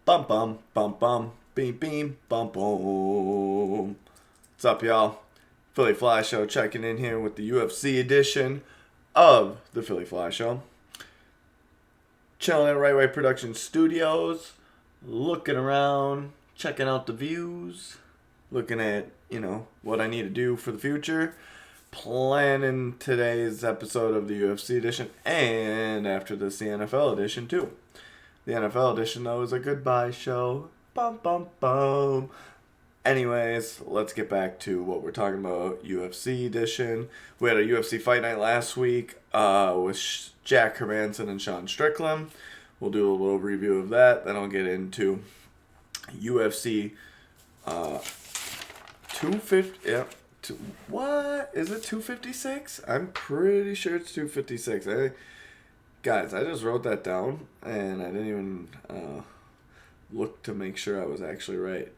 Bum bum bum bum beam beam bum boom. What's up, y'all? Philyfli Show checking in here with the UFC edition of the Philyfli Show. Chilling at Right Way Production Studios, looking around, checking out the views, looking at what I need to do for the future, planning today's episode of the UFC edition, and after this the NFL edition too. The NFL edition, though, is a goodbye show. Bum, bum, bum. Anyways, let's get back to what we're talking about. UFC edition. We had a UFC fight night last week with Jack Hermanson and Sean Strickland. We'll do a little review of that. Then I'll get into UFC 250. Yeah. What? Is it 256? I'm pretty sure it's 256. Guys, I just wrote that down, and I didn't even look to make sure I was actually right.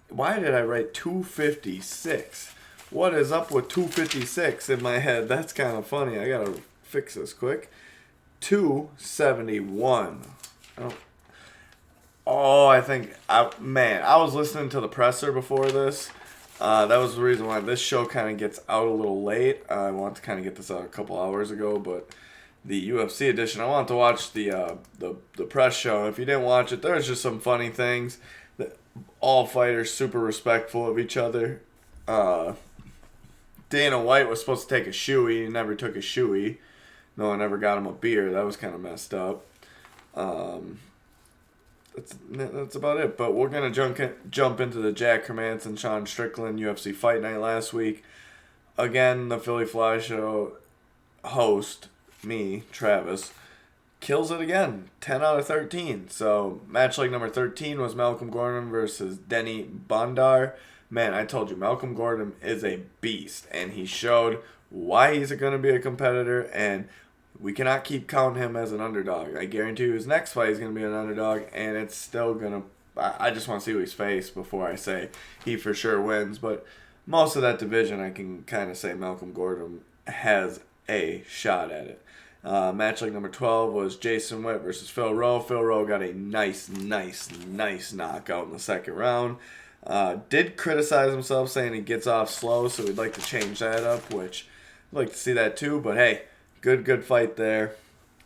Why did I write 256? What is up with 256 in my head? That's kind of funny. I gotta fix this quick. 271. I was listening to the presser before this. That was the reason why this show kind of gets out a little late. I wanted to kind of get this out a couple hours ago, but the UFC edition, I wanted to watch the press show. If you didn't watch it, there's just some funny things. All fighters super respectful of each other. Dana White was supposed to take a shoey. He never took a shoey. No one ever got him a beer. That was kind of messed up. That's about it. But we're going to jump into the Jack Hermanson, Sean Strickland UFC fight night last week. Again, the Philyfli Show host, me, Travis, kills it again. 10 out of 13. So, match like number 13 was Malcolm Gordon versus Denny Bondar. Man, I told you, Malcolm Gordon is a beast. And he showed why he's going to be a competitor. And we cannot keep counting him as an underdog. I guarantee you his next fight is going to be an underdog. And it's still going to... I just want to see who he's faced before I say he for sure wins. But most of that division, I can kind of say Malcolm Gordon has a shot at it. Match like number 12 was Jason Witt versus Phil Rowe. Phil Rowe got a nice knockout in the second round. Did criticize himself, saying he gets off slow, so we'd like to change that up, which I'd like to see that too. But hey, good fight there.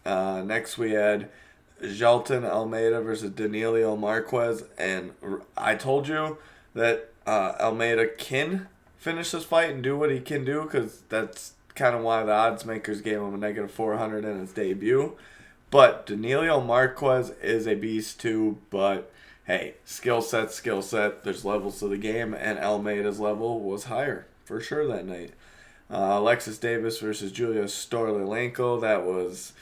Next we had Jolton Almeida versus Danilo Marquez, and I told you that Almeida can finish this fight and do what he can do, because that's kind of why the odds makers gave him a negative 400 in his debut. But Danilo Marquez is a beast too. But hey, skill set. There's levels to the game, and Almeida's level was higher for sure that night. Alexis Davis versus Julia Stoliarenko. That was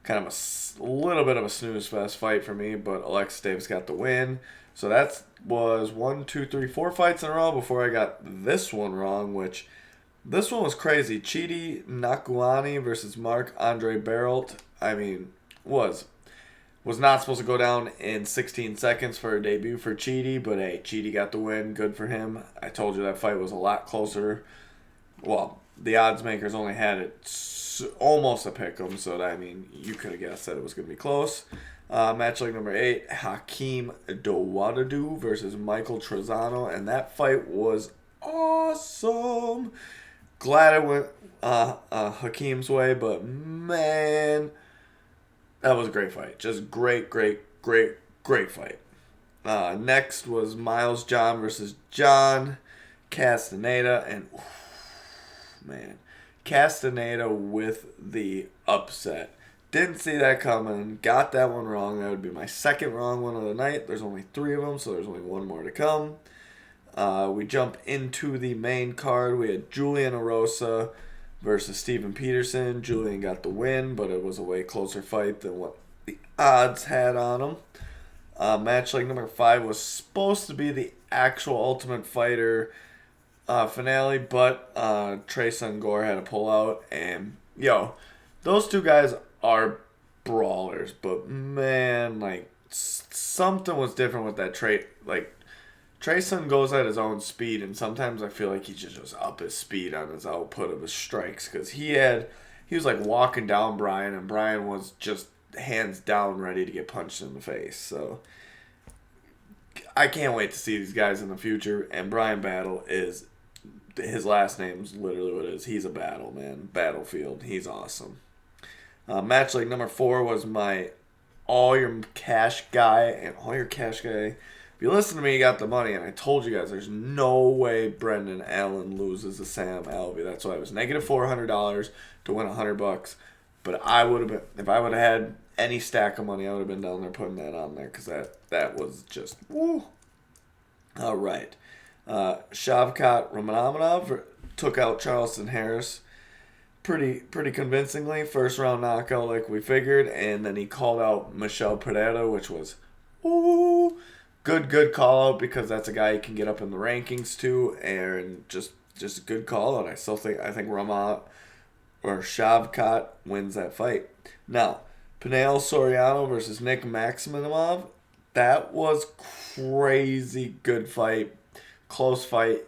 kind of a little bit of a snooze fest fight for me, but Alexis Davis got the win. So that was 4 fights in a row before I got this one wrong, which... This one was crazy. Chidi Nakuani versus Marc-Andre Barrelt. I mean, was not supposed to go down in 16 seconds for a debut for Chidi, but hey, Chidi got the win. Good for him. I told you that fight was a lot closer. Well, the odds makers only had it almost a pick 'em, so that, I mean, you could have guessed that it was going to be close. Match like number 8, Hakeem Dawodu versus Michael Trezano, and that fight was awesome. Glad it went Hakeem's way, but man, that was a great fight. Just great fight. Next was Miles John versus John Castaneda, and man, Castaneda with the upset. Didn't see that coming. Got that one wrong. That would be my second wrong one of the night. There's only 3 of them, so there's only one more to come. We jump into the main card. We had Juliana Rosa versus Steven Peterson. Julian got the win, but it was a way closer fight than what the odds had on him. Match like number 5 was supposed to be the actual Ultimate Fighter finale, but Trey Sungor had a pullout. And, those two guys are brawlers, but man, like, something was different with that Trey. Like, Trayson goes at his own speed, and sometimes I feel like he just up his speed on his output of his strikes, because he was like walking down Brian, and Brian was just hands down ready to get punched in the face. So I can't wait to see these guys in the future. And Brian Battle is, his last name's literally what it is. He's a battle, man. Battlefield. He's awesome. Match leg number 4 was my all your cash guy. And all your cash guy, if you listen to me, you got the money. And I told you guys, there's no way Brendan Allen loses to Sam Alvey. That's why it was negative $400 to win $100. But I would have been, if I would have had any stack of money, I would have been down there putting that on there because that was just woo. All right, Shavkat Ramanov took out Charleston Harris pretty convincingly. First round knockout like we figured, and then he called out Michel Pereira, which was good call out because that's a guy you can get up in the rankings too, and just a good call out. I think Ramanov or Shavkat wins that fight. Now, Peniel Soriano versus Nick Maximov. That was crazy good fight. Close fight.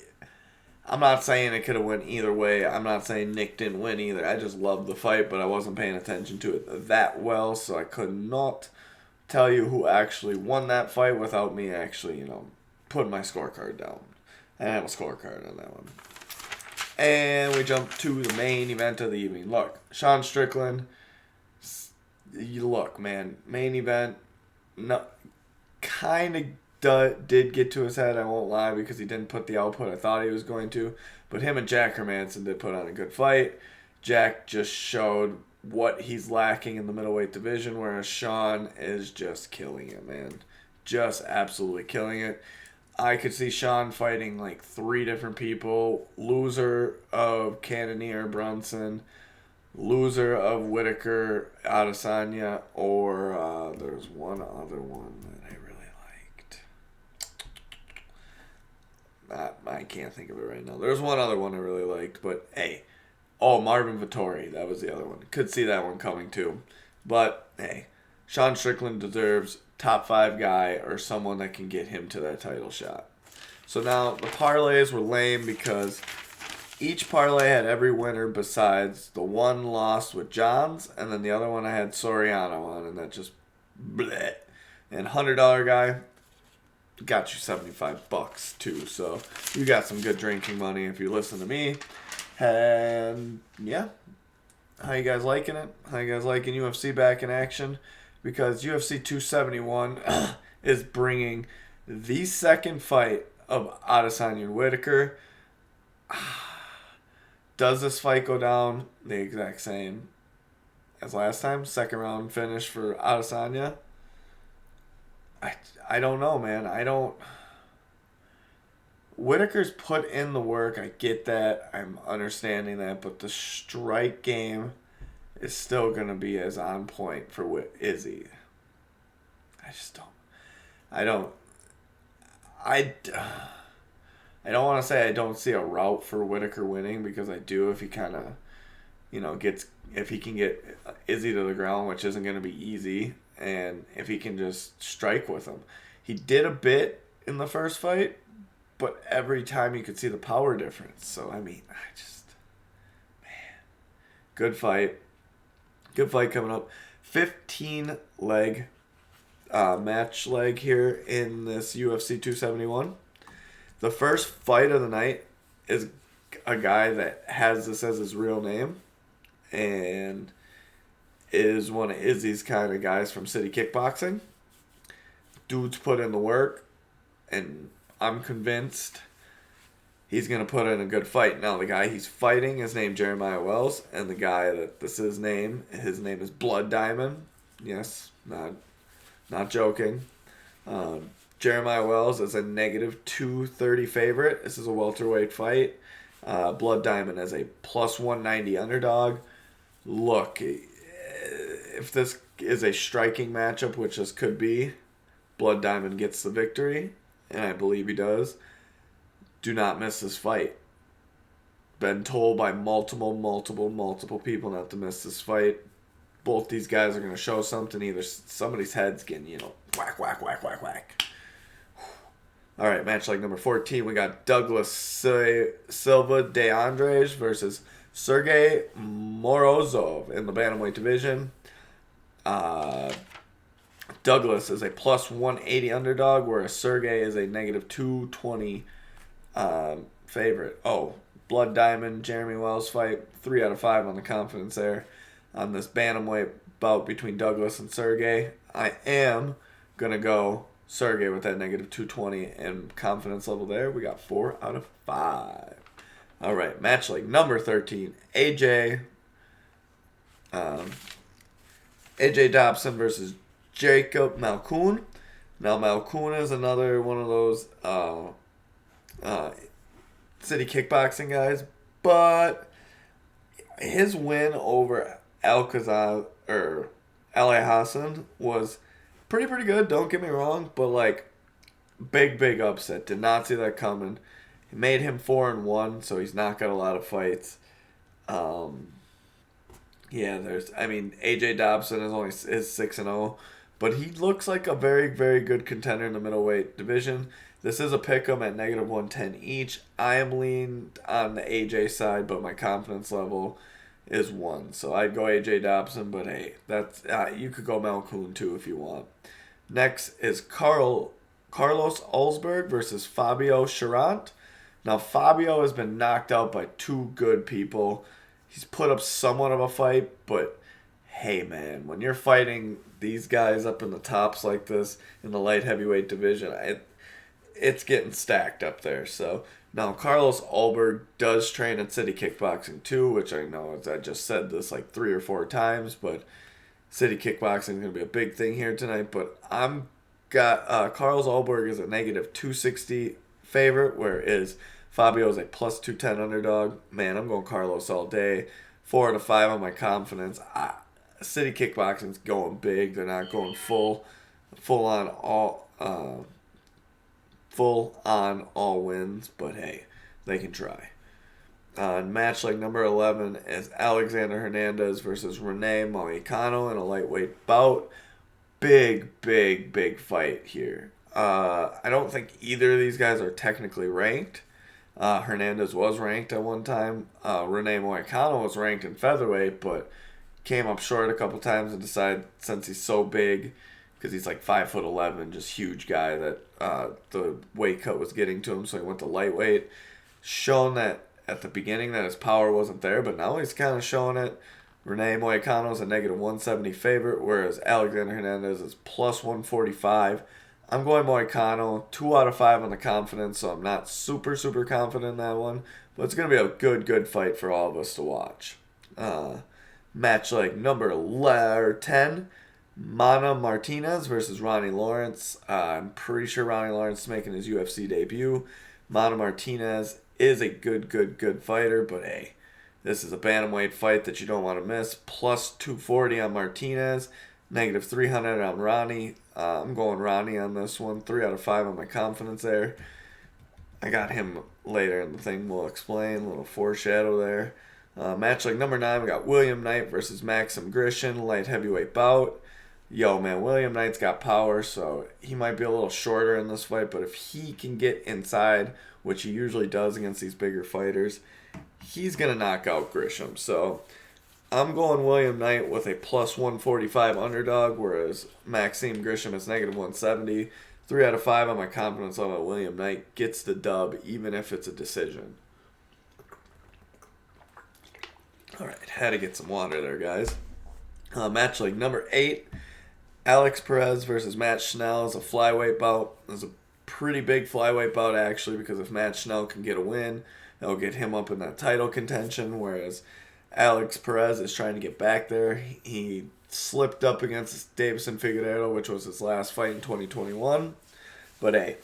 I'm not saying it could have went either way. I'm not saying Nick didn't win either. I just loved the fight, but I wasn't paying attention to it that well, so I could not tell you who actually won that fight without me actually, putting my scorecard down. I didn't have a scorecard on that one. And we jump to the main event of the evening. Look, Sean Strickland. Look, man, main event. No, kind of did get to his head. I won't lie because he didn't put the output I thought he was going to. But him and Jack Hermanson did put on a good fight. Jack just showed what he's lacking in the middleweight division, whereas Sean is just killing it, man. Just absolutely killing it. I could see Sean fighting like 3 different people. Loser of Cannonier, Brunson. Loser of Whittaker, Adesanya. Or there's one other one that I really liked. I can't think of it right now. There's one other one I really liked. But hey. Oh, Marvin Vettori. That was the other one. Could see that one coming too. But hey. Sean Strickland deserves top 5 guy or someone that can get him to that title shot. So now the parlays were lame because each parlay had every winner besides the one lost with Johns, and then the other one I had Soriano on, and that just bleh. And $100 guy got you $75 too. So you got some good drinking money if you listen to me. And yeah, how you guys liking it? How you guys liking UFC back in action? Because UFC 271 is bringing the second fight of Adesanya and Whittaker. Does this fight go down the exact same as last time? Second round finish for Adesanya? I don't know, man. Whittaker's put in the work. I get that. I'm understanding that. But the strike game is still going to be as on point for Izzy. I don't want to say I don't see a route for Whittaker winning because I do if he kind of, if he can get Izzy to the ground, which isn't going to be easy, and if he can just strike with him. He did a bit in the first fight, but every time you could see the power difference. So, man, good fight. Good fight coming up. 15 leg match leg here in this UFC 271. The first fight of the night is a guy that has this as his real name and is one of Izzy's kind of guys from City Kickboxing. Dude's put in the work, and I'm convinced he's going to put in a good fight. Now, the guy he's fighting is named Jeremiah Wells, and the guy that this is his name is Blood Diamond. Yes, not joking. Jeremiah Wells is a negative 230 favorite. This is a welterweight fight. Blood Diamond as a plus 190 underdog. Look, if this is a striking matchup, which this could be, Blood Diamond gets the victory, and I believe he does. Do not miss this fight. Been told by multiple people not to miss this fight. Both these guys are going to show something. Either somebody's head's getting, whack. All right, match like number 14. We got Douglas Silva de Andrade versus Sergey Morozov in the bantamweight division. Douglas is a plus 180 underdog, whereas Sergey is a negative 220 favorite. Oh, Blood Diamond, Jeremy Wells fight, 3 out of 5 on the confidence there on this bantamweight bout between Douglas and Sergey. I am going to go Sergey with that negative 220 and confidence level there. We got 4 out of 5. All right, match like number 13, AJ Dobson versus Jacob Malcoon. Now, Malcoon is another one of those city kickboxing guys, but his win over Alcazar or Ali Hassan was pretty good. Don't get me wrong, but like big upset. Did not see that coming. It made him 4-1, so he's not got a lot of fights. AJ Dobson is 6-0, but he looks like a very good contender in the middleweight division. This is a pick'em at negative 110 each. I am leaned on the AJ side, but my confidence level is 1. So I'd go AJ Dobson, but hey, that's you could go Malcoon too if you want. Next is Carlos Alsberg versus Fabio Charant. Now, Fabio has been knocked out by 2 good people. He's put up somewhat of a fight, but hey, man, when you're fighting these guys up in the tops like this in the light heavyweight division, it's getting stacked up there. So now Carlos Alsberg does train at City Kickboxing too, which I know I just said this like 3 or 4 times, but City Kickboxing is going to be a big thing here tonight. But I'm got Carlos Alsberg is a negative 260 favorite, whereas Fabio is a plus 210 underdog. Man, I'm going Carlos all day. 4 out of 5 on my confidence. City Kickboxing's going big. They're not going full on all wins, but hey, they can try. Match like number 11 is Alexander Hernandez versus Rene Moicano in a lightweight bout. Big fight here. I don't think either of these guys are technically ranked. Hernandez was ranked at one time. Rene Moicano was ranked in featherweight, but came up short a couple times and decided, since he's so big, because he's like 5'11", just huge guy, that the weight cut was getting to him, so he went to lightweight. Shown that at the beginning that his power wasn't there, but now he's kind of showing it. Rene Moicano is a negative 170 favorite, whereas Alexander Hernandez is plus 145. I'm going Moicano, 2 out of 5 on the confidence, so I'm not super confident in that one. But it's going to be a good fight for all of us to watch. Match like number 10, Mana Martinez versus Ronnie Lawrence. I'm pretty sure Ronnie Lawrence is making his UFC debut. Mana Martinez is a good fighter, but hey, this is a bantamweight fight that you don't want to miss. Plus 240 on Martinez, negative 300 on Ronnie. I'm going Ronnie on this one. 3 out of 5 on my confidence there. I got him later in the thing. We'll explain. A little foreshadow there. Match like number 9, we got William Knight versus Maxim Grisham, light heavyweight bout. Yo, man, William Knight's got power, so he might be a little shorter in this fight, but if he can get inside, which he usually does against these bigger fighters, he's going to knock out Grisham. So I'm going William Knight with a plus 145 underdog, whereas Maxim Grisham is negative 170. 3 out of 5 on my confidence level. William Knight gets the dub, even if it's a decision. All right, had to get some water there, guys. Match like number 8, Alex Perez versus Matt Schnell is a flyweight bout. It's a pretty big flyweight bout, actually, because if Matt Schnell can get a win, that'll get him up in that title contention, whereas Alex Perez is trying to get back there. He slipped up against Davison Figueiredo, which was his last fight in 2021. But hey,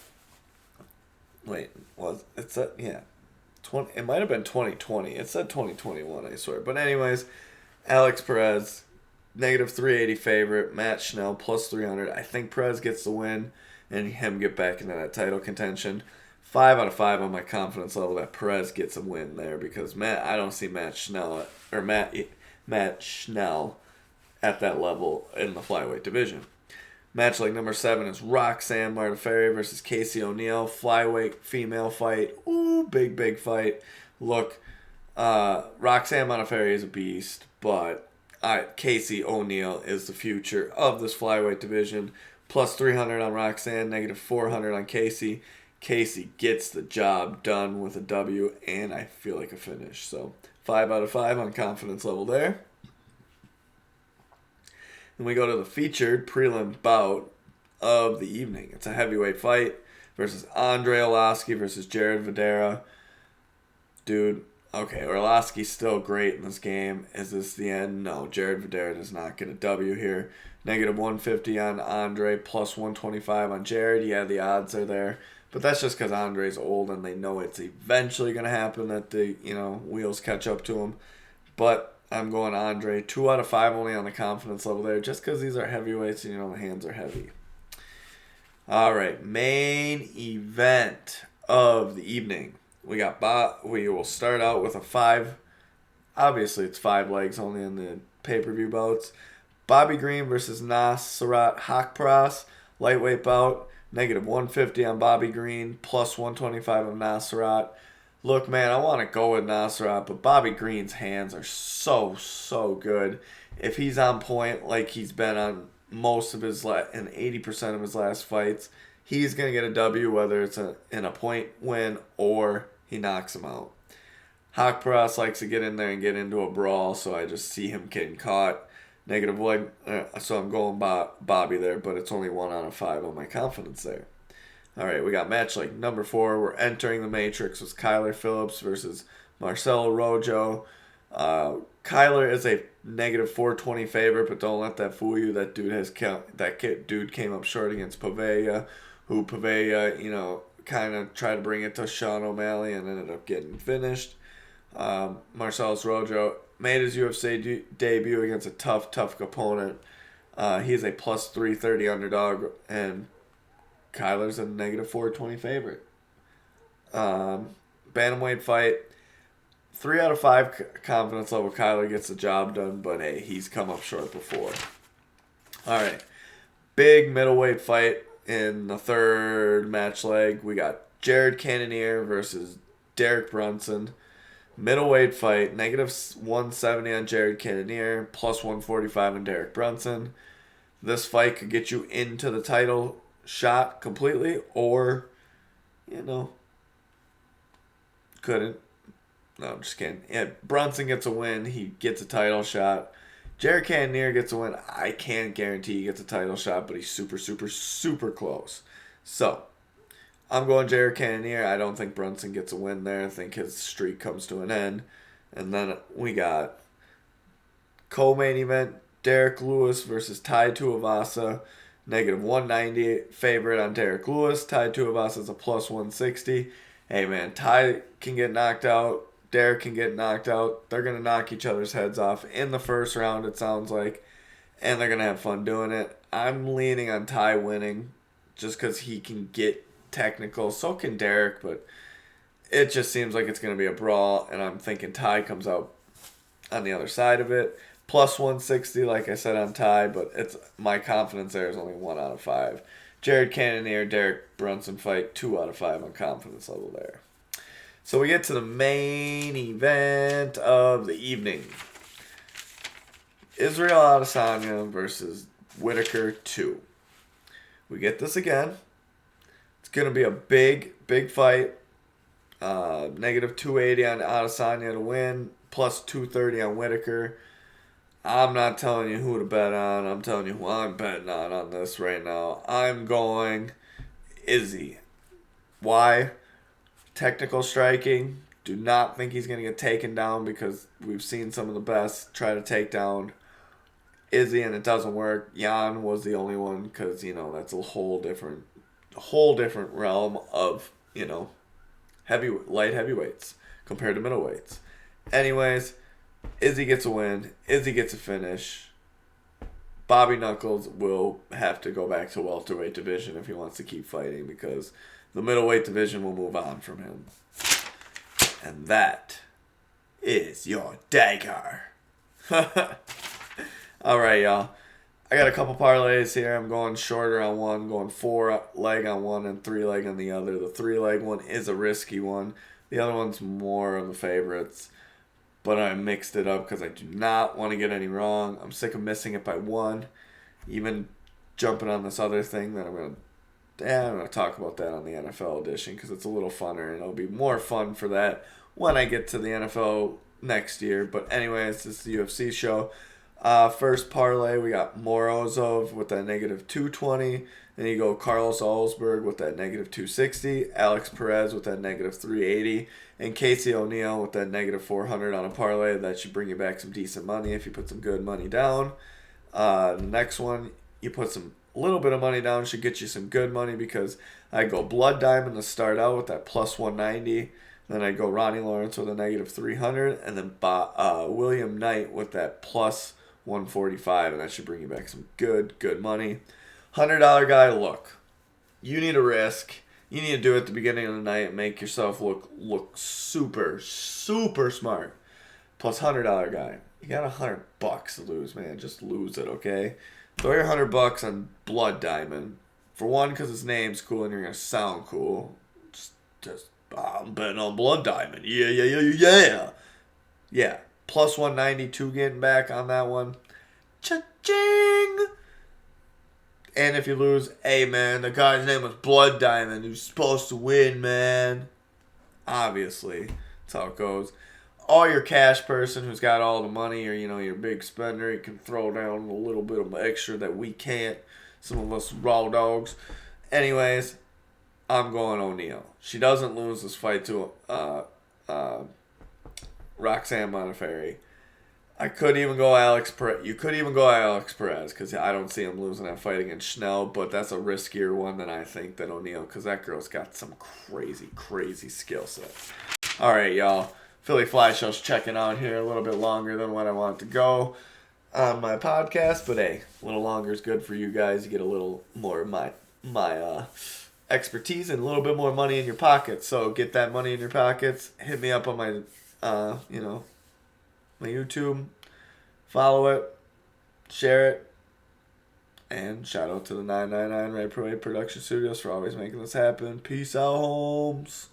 wait, it might have been 2020. It said 2021, I swear. But anyways, Alex Perez, negative 380 favorite. Matt Schnell, plus 300. I think Perez gets the win and him get back into that title contention. 5 out of 5 on my confidence level that Perez gets a win there, because I don't see Matt Schnell at that level in the flyweight division. Match like number 7 is Roxanne Modafferi versus Casey O'Neill, flyweight female fight. Ooh, big fight. Look, Roxanne Modafferi is a beast, but Casey O'Neill is the future of this flyweight division. Plus 300 on Roxanne, negative 400 on Casey. Casey gets the job done with a W, and I feel like a finish. So 5 out of 5 on confidence level there. And we go to the featured prelim bout of the evening. It's a heavyweight fight versus Andre Olaski versus Jared Vader. Dude, okay, Olaski's still great in this game. Is this the end? No, Jared Vader does not get a W here. Negative 150 on Andre, plus 125 on Jared. Yeah, the odds are there. But that's just because Andre's old and they know it's eventually going to happen that the wheels catch up to him. But I'm going Andre. 2 out of 5 only on the confidence level there, just because these are heavyweights and the hands are heavy. All right, main event of the evening. We will start out with a 5. Obviously, it's 5 legs only in the pay-per-view bouts. Bobby Green versus Nasrat Hakparas, lightweight bout. Negative 150 on Bobby Green, plus 125 on Nasrat. Look, man, I want to go with Nasrat, but Bobby Green's hands are so good. If he's on point like he's been on most of his and 80% of his last fights, he's going to get a W, whether it's in a point win or he knocks him out. Hakparas likes to get in there and get into a brawl, so I just see him getting caught. Negative leg, so I'm going Bobby there, but it's only 1 out of 5 on my confidence there. All right, we got match like number 4. We're entering the Matrix with Kyler Phillips versus Marcelo Rojo. Kyler is a negative 420 favorite, but don't let that fool you. That dude came up short against Pavea, who Pavea, kind of tried to bring it to Sean O'Malley and ended up getting finished. Marcelo Rojo made his UFC debut against a tough opponent. He's a plus 330 underdog, and Kyler's a negative 420 favorite. Bantamweight fight. 3 out of 5 confidence level. Kyler gets the job done, but hey, he's come up short before. All right. Big middleweight fight in the third match leg. We got Jared Cannonier versus Derek Brunson. Middleweight fight, negative 170 on Jared Cannonier, plus 145 on Derek Brunson. This fight could get you into the title shot completely, or, couldn't. No, I'm just kidding. Yeah, Brunson gets a win. He gets a title shot. Jared Cannonier gets a win. I can't guarantee he gets a title shot, but he's super close. So, I'm going Jared Cannonier. I don't think Brunson gets a win there. I think his streak comes to an end. And then we got co-main event, Derek Lewis versus Tai Tuavasa. Negative 190 favorite on Derek Lewis. Tai Tuavasa is a plus 160. Hey, man, Tai can get knocked out. Derek can get knocked out. They're going to knock each other's heads off in the first round, it sounds like. And they're going to have fun doing it. I'm leaning on Tai winning just because he can get technical. So can Derek, but it just seems like it's going to be a brawl. And I'm thinking Tai comes out on the other side of it. Plus 160, like I said, on Tai. But my confidence there is only 1 out of 5. Jared Cannonier, Derek Brunson fight, 2 out of 5 on confidence level there. So we get to the main event of the evening. Israel Adesanya versus Whittaker 2. We get this again. It's going to be a big fight. Negative 280 on Adesanya to win. Plus 230 on Whittaker. I'm not telling you who to bet on. I'm telling you who I'm betting on this right now. I'm going Izzy. Why? Technical striking. Do not think he's going to get taken down because we've seen some of the best try to take down Izzy and it doesn't work. Jan was the only one because, that's a whole different realm of, light heavyweights compared to middleweights. Anyways, Izzy gets a win. Izzy gets a finish. Bobby Knuckles will have to go back to welterweight division if he wants to keep fighting because the middleweight division will move on from him. And that is your dagger. All right, y'all. I got a couple parlays here. I'm going shorter on one, going 4 leg on one and 3 leg on the other. The 3 leg one is a risky one. The other one's more of the favorites. but I mixed it up because I do not want to get any wrong. I'm sick of missing it by one. Even jumping on this other thing that I'm going to talk about that on the NFL edition because it's a little funner, and it'll be more fun for that when I get to the NFL next year. But anyways, this is the UFC show. First parlay, we got Morozov with that negative 220. Then you go Carlos Alsberg with that negative 260. Alex Perez with that negative 380. And Casey O'Neill with that negative 400 on a parlay. That should bring you back some decent money if you put some good money down. The next one, you put some little bit of money down, should get you some good money because I go Blood Diamond to start out with that plus 190. Then I go Ronnie Lawrence with a negative 300. And then William Knight with that plus 145, and that should bring you back some good money. $100 guy, look, you need a risk. You need to do it at the beginning of the night and make yourself look super smart. Plus $100 guy, you got $100 to lose, man. Just lose it, okay? Throw your $100 on Blood Diamond. For one, because his name's cool and you're gonna sound cool. I'm betting on Blood Diamond. Yeah. Yeah. Plus 192 getting back on that one. Cha-ching! And if you lose, hey, man, the guy's name was Blood Diamond. He was supposed to win, man. Obviously. That's how it goes. Or your cash person who's got all the money, or, your big spender, you can throw down a little bit of extra that we can't. Some of us raw dogs. Anyways, I'm going O'Neal. She doesn't lose this fight to Roxanne Modafferi. I could even go Alex Perez. You could even go Alex Perez because I don't see him losing that fight against Schnell, but that's a riskier one than I think than O'Neal because that girl's got some crazy skill set. All right, y'all. Philyfli show's checking out here a little bit longer than what I want to go on my podcast, but hey, a little longer is good for you guys. You get a little more of my expertise and a little bit more money in your pockets. So get that money in your pockets. Hit me up on my my YouTube, follow it, share it, and shout out to the 999 Red Parade Production Studios for always making this happen. Peace out, Holmes.